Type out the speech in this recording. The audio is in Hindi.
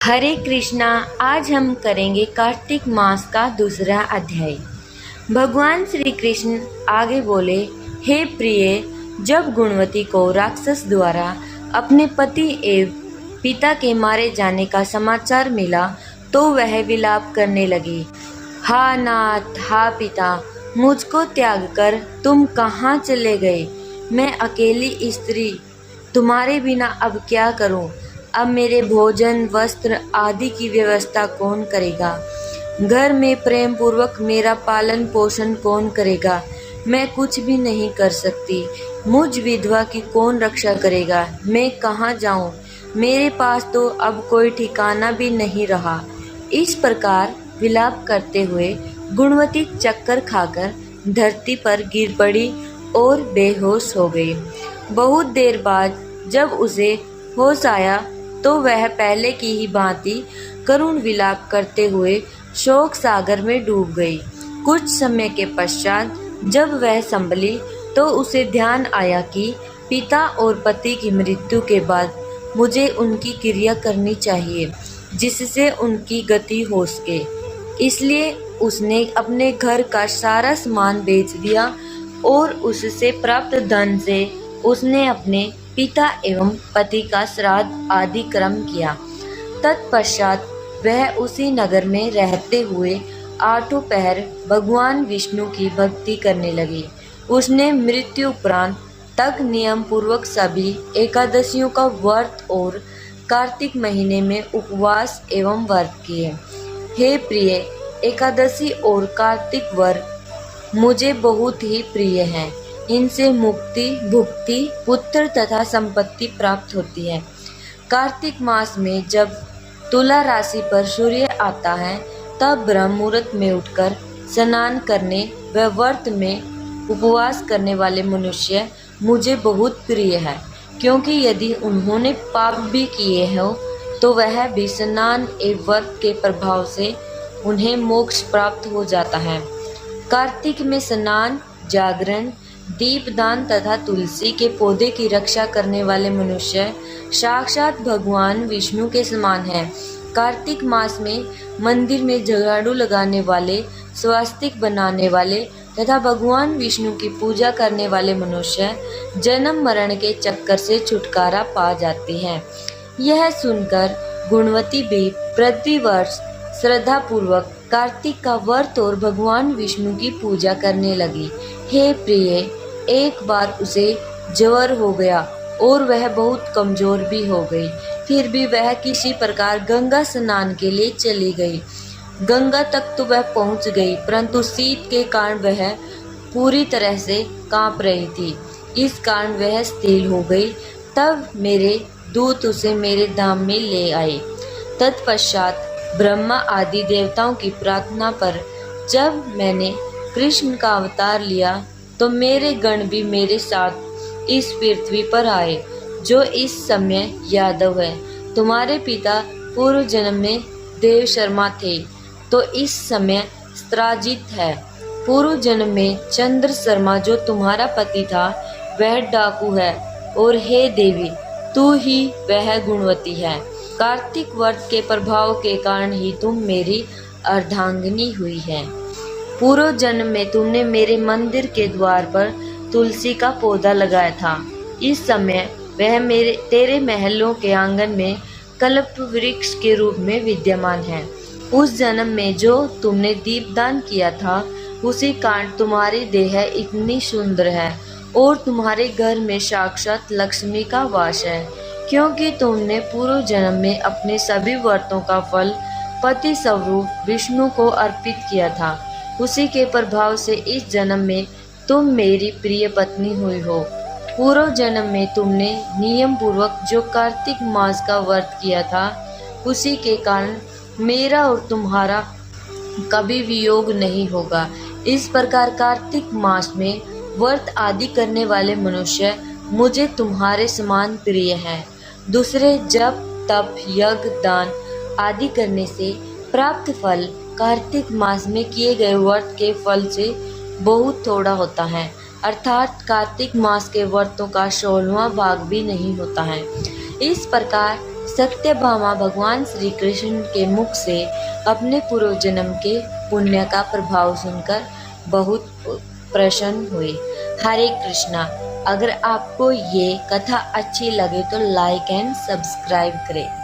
हरे कृष्णा। आज हम करेंगे कार्तिक मास का दूसरा अध्याय। भगवान श्री कृष्ण आगे बोले, हे प्रिय, जब गुणवती को राक्षस द्वारा अपने पति एवं पिता के मारे जाने का समाचार मिला तो वह विलाप करने लगी। हा नाथ, हा पिता, मुझको त्याग कर तुम कहाँ चले गए? मैं अकेली स्त्री तुम्हारे बिना अब क्या करूं? अब मेरे भोजन, वस्त्र आदि की व्यवस्था कौन करेगा? घर में प्रेम पूर्वक मेरा पालन पोषण कौन करेगा? मैं कुछ भी नहीं कर सकती। मुझ विधवा की कौन रक्षा करेगा? मैं कहाँ जाऊँ? मेरे पास तो अब कोई ठिकाना भी नहीं रहा। इस प्रकार विलाप करते हुए गुणवती चक्कर खाकर धरती पर गिर पड़ी और बेहोश हो गई। बहुत देर बाद जब उसे होश आया तो वह पहले की ही भांति करुण विलाप करते हुए शोक सागर में डूब गई। कुछ समय के पश्चात जब वह संभली तो उसे ध्यान आया कि पिता और पति की मृत्यु के बाद मुझे उनकी क्रिया करनी चाहिए जिससे उनकी गति हो सके। इसलिए उसने अपने घर का सारा सामान बेच दिया और उससे प्राप्त धन से उसने अपने पिता एवं पति का श्राद्ध आदि कर्म किया। तत्पश्चात वह उसी नगर में रहते हुए 8 पहर भगवान विष्णु की भक्ति करने लगी। उसने मृत्यु उपरांत तक नियम पूर्वक सभी एकादशियों का व्रत और कार्तिक महीने में उपवास एवं व्रत किए। हे प्रिय, एकादशी और कार्तिक व्रत मुझे बहुत ही प्रिय हैं। इनसे मुक्ति, भुक्ति, पुत्र तथा संपत्ति प्राप्त होती है। कार्तिक मास में जब तुला राशि पर सूर्य आता है तब ब्रह्म मुहूर्त में उठकर स्नान करने व व्रत में उपवास करने वाले मनुष्य मुझे बहुत प्रिय है, क्योंकि यदि उन्होंने पाप भी किए हो तो वह भी स्नान एवं व्रत के प्रभाव से उन्हें मोक्ष प्राप्त हो जाता है। कार्तिक में स्नान, जागरण, दीपदान तथा तुलसी के पौधे की रक्षा करने वाले मनुष्य साक्षात भगवान विष्णु के समान हैं। कार्तिक मास में मंदिर में झाड़ू लगाने वाले, स्वास्तिक बनाने वाले तथा भगवान विष्णु की पूजा करने वाले मनुष्य जन्म मरण के चक्कर से छुटकारा पा जाते हैं। यह सुनकर गुणवती भी प्रतिवर्ष श्रद्धा पूर्वक कार्तिक का व्रत और भगवान विष्णु की पूजा करने लगी। हे प्रिय, एक बार उसे ज्वर हो गया और वह बहुत कमजोर भी हो गई। फिर भी वह किसी प्रकार गंगा स्नान के लिए चली गई। गंगा तक तो वह पहुंच गई, परंतु शीत के कारण वह पूरी तरह से कांप रही थी। इस कारण वह स्थिर हो गई। तब मेरे दूत उसे मेरे धाम में ले आए। तत्पश्चात ब्रह्मा आदि देवताओं की प्रार्थना पर जब मैंने कृष्ण का अवतार लिया तो मेरे गण भी मेरे साथ इस पृथ्वी पर आए, जो इस समय यादव है। तुम्हारे पिता पूर्व जन्म में देव शर्मा थे तो इस समय स्त्राजित है। पूर्व जन्म में चंद्र शर्मा जो तुम्हारा पति था वह डाकू है, और हे देवी, तू ही वह गुणवती है। कार्तिक व्रत के प्रभाव के कारण ही तुम मेरी अर्धांगिनी हुई है। पूर्व जन्म में तुमने मेरे मंदिर के द्वार पर तुलसी का पौधा लगाया था। इस समय वह तेरे महलों के आंगन में कल्प वृक्ष के रूप में विद्यमान है। उस जन्म में जो तुमने दीपदान किया था उसी कारण तुम्हारी देह इतनी सुंदर है और तुम्हारे घर में साक्षात लक्ष्मी का वास है, क्योंकि तुमने पूर्व जन्म में अपने सभी व्रतों का फल पति स्वरूप विष्णु को अर्पित किया था। उसी के प्रभाव से इस जन्म में तुम मेरी प्रिय पत्नी हुई हो। पूर्व जन्म में तुमने नियम पूर्वक जो कार्तिक मास का व्रत किया था उसी के कारण मेरा और तुम्हारा कभी वियोग नहीं होगा। इस प्रकार कार्तिक मास में व्रत आदि करने वाले मनुष्य मुझे तुम्हारे समान प्रिय हैं। दूसरे जप, तप, यज्ञ, दान आदि करने से प्राप्त फल कार्तिक मास में किए गए व्रत के फल से बहुत थोड़ा होता है, अर्थात कार्तिक मास के व्रतों का 16वां भाग भी नहीं होता है। इस प्रकार सत्यभामा भगवान श्री कृष्ण के मुख से अपने पूर्व जन्म के पुण्य का प्रभाव सुनकर बहुत प्रसन्न हुए। हरे कृष्णा। अगर आपको ये कथा अच्छी लगे तो लाइक एंड सब्सक्राइब करें।